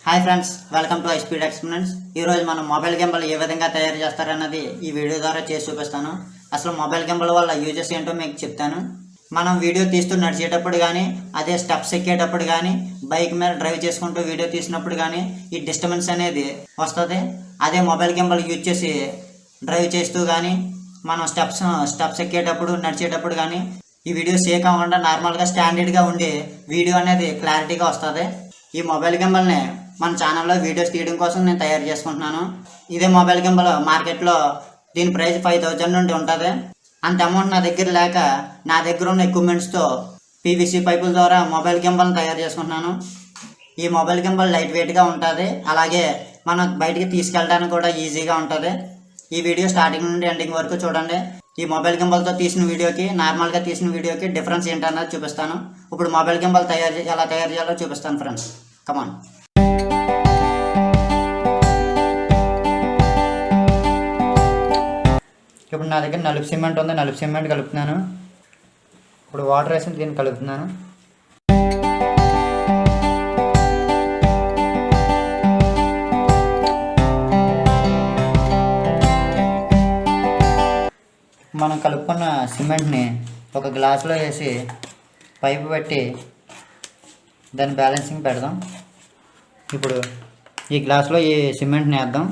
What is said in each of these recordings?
Hi friends, welcome to iSpeed experience. ఈరోజు మనం mobile gimbal ఏ విధంగా తయారు చేస్తారన్నది ఈ వీడియో ద్వారా చేసి చూపిస్తాను. అసలు మొబైల్ గింబల్ వల్ల యూజెస్ ఏంటో మీకు చెప్తాను. మనం వీడియో తీస్తూ నడిచేటప్పుడు కానీ, అదే స్టెప్స్ ఎక్కేటప్పుడు కానీ, బైక్ మీద డ్రైవ్ చేసుకుంటూ వీడియో తీసినప్పుడు కానీ ఈ డిస్టర్బెన్స్ అనేది వస్తుంది. అదే మొబైల్ గింబల్ యూజ్ చేసి డ్రైవ్ చేస్తూ కానీ, మనం స్టెప్స్ ఎక్కేటప్పుడు నడిచేటప్పుడు కానీ ఈ వీడియో షేక్ అవ్వకుండా నార్మల్గా స్టాండర్డ్గా ఉండి వీడియో అనేది క్లారిటీగా వస్తుంది. ఈ మొబైల్ గింబల్ని మన ఛానల్లో వీడియోస్ తీయడం కోసం నేను తయారు చేసుకుంటున్నాను. ఇదే మొబైల్ గింబల్ మార్కెట్లో దీని ప్రైస్ 5000 నుండి ఉంటుంది. అంత అమౌంట్ నా దగ్గర లేక నా దగ్గర ఉన్న ఎక్విప్మెంట్స్తో పీవీసీ పైపుల ద్వారా మొబైల్ గింబల్ని తయారు చేసుకుంటున్నాను. ఈ మొబైల్ గింబల్ లైట్ వెయిట్గా ఉంటుంది, అలాగే మనం బయటికి తీసుకెళ్ళడానికి కూడా ఈజీగా ఉంటుంది. ఈ వీడియో స్టార్టింగ్ నుండి ఎండింగ్ వరకు చూడండి. ఈ మొబైల్ గింబల్తో తీసిన వీడియోకి నార్మల్గా తీసిన వీడియోకి డిఫరెన్స్ ఏంటన్నది చూపిస్తాను. ఇప్పుడు మొబైల్ గింబల్ ఎలా తయారు చేయాలో చూపిస్తాను ఫ్రెండ్స్. కమాన్. ఇప్పుడు నా దగ్గర నలుపు సిమెంట్ ఉంది, నలుపు సిమెంట్ కలుపుతున్నాను. ఇప్పుడు వాటర్ వేసి దీన్ని కలుపుతున్నాను. మనం కలుపుకున్న సిమెంట్ని ఒక గ్లాసులో వేసి పైపు పెట్టి దాన్ని బ్యాలెన్సింగ్ పెడదాం. ఇప్పుడు ఈ గ్లాసులో ఈ సిమెంట్ని వేద్దాం.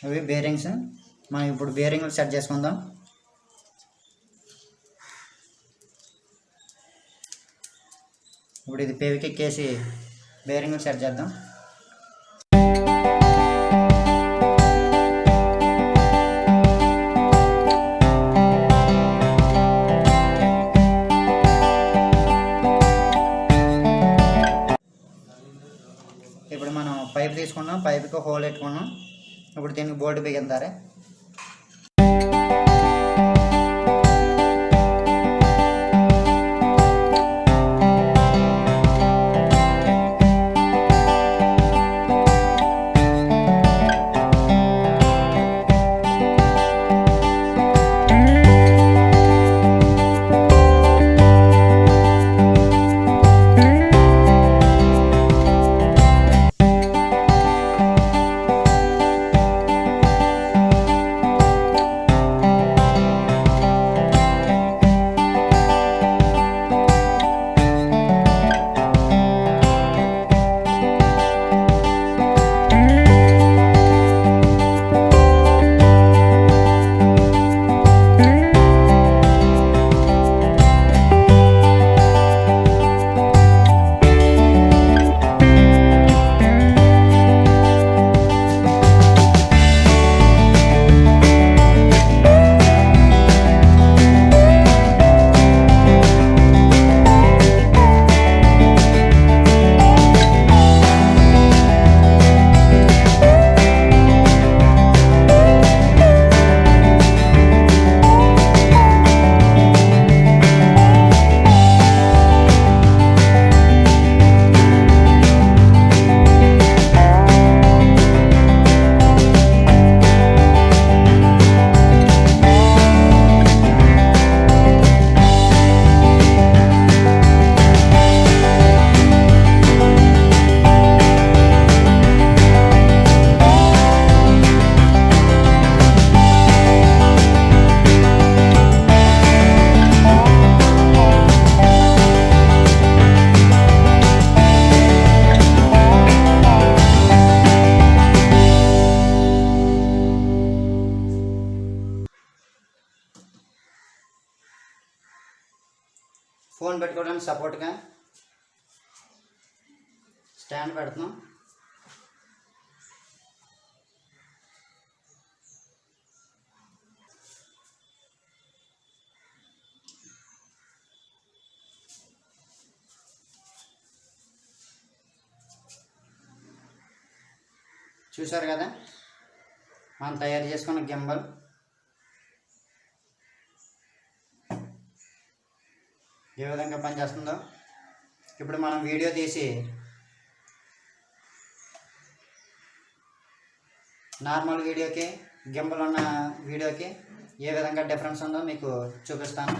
అవి బేరింగ్స్. మనం ఇప్పుడు బేరింగ్లు సెట్ చేసుకుందాం. ఇప్పుడు ఇది పేవికెక్కేసి బేరింగ్లు సెట్ చేద్దాం. ఇప్పుడు మనం పైప్ తీసుకున్నాం, పైప్కి హోల్ పెట్టుకున్నాం. ఇప్పుడు దీనికి బోల్ట్ బిగిందారే. ఫోన్ పెట్టుకోవడానికి సపోర్ట్గా స్టాండ్ పెడుతున్నాం. చూసారు కదా మనం తయారు చేసుకున్న గింబల్. ఏ విధంగా పనిచేస్తుందో ఇప్పుడు మనం వీడియో తీసి నార్మల్ వీడియోకి గింబల్ ఉన్న వీడియోకి ఏ విధంగా డిఫరెన్స్ ఉందో మీకు చూపిస్తాను.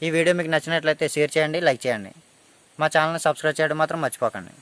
ఈ వీడియో మీకు నచ్చినట్లయితే షేర్ చేయండి, లైక్ చేయండి. మా ఛానల్ని సబ్స్క్రైబ్ చేయడం మాత్రం మర్చిపోకండి.